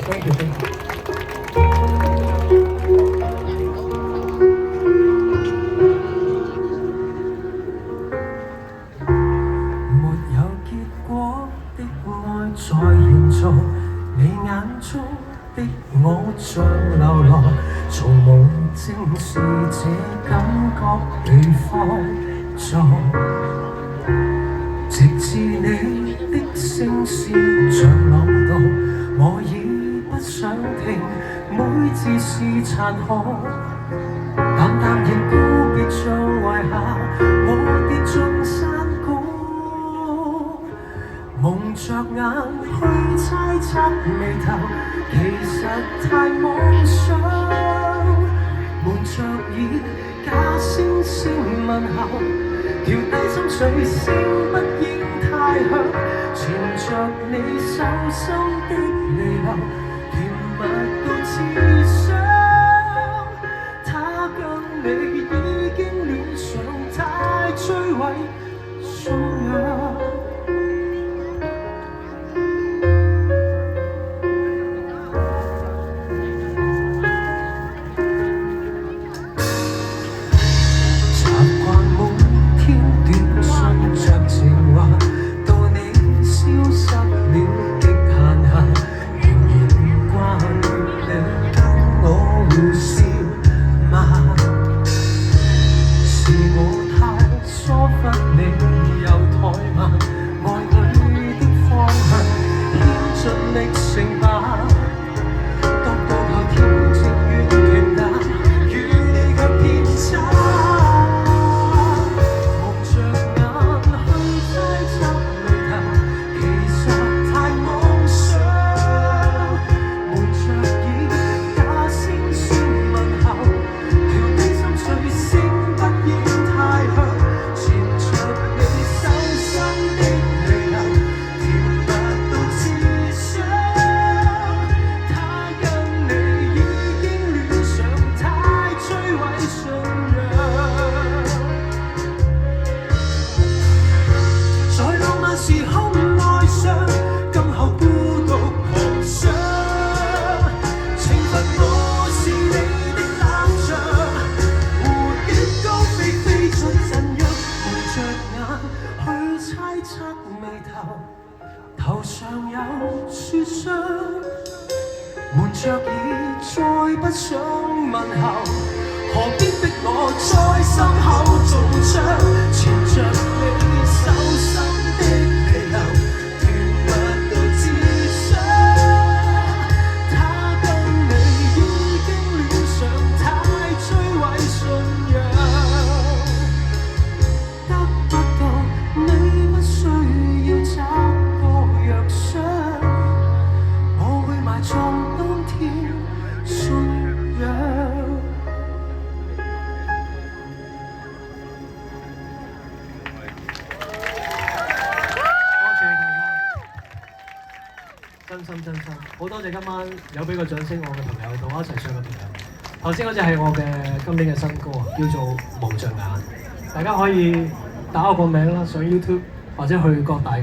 ，thank you，thank you。沒有結果的愛在延續，你眼中的我像流浪，從無正視這感覺被放縱，直至你的聲線像浪動，我已不想聽，每字是殘酷，淡淡然告別像遺下，我跌進山谷，蒙着眼去猜測眉頭，其實太妄想，瞞着耳假惺惺問候，調低心水聲不應太響，纏着你手心的離流，甜蜜到刺傷，他跟你已經戀上，太摧毀信仰。頭上有雪霜，瞞着耳再不想問候，何必逼我在心口中槍，纏着你手心的離流，甜蜜到刺傷，他跟你已經戀上，太摧毀信仰，得不到你不需要找我會埋葬當天信仰。多謝大家，真心，好多謝今晚有俾個掌聲我嘅朋友，同我一齊唱嘅朋友。頭先嗰隻係我嘅今年嘅新歌啊，叫做《蒙着眼》，大家可以打我個名啦，上 YouTube 或者去各大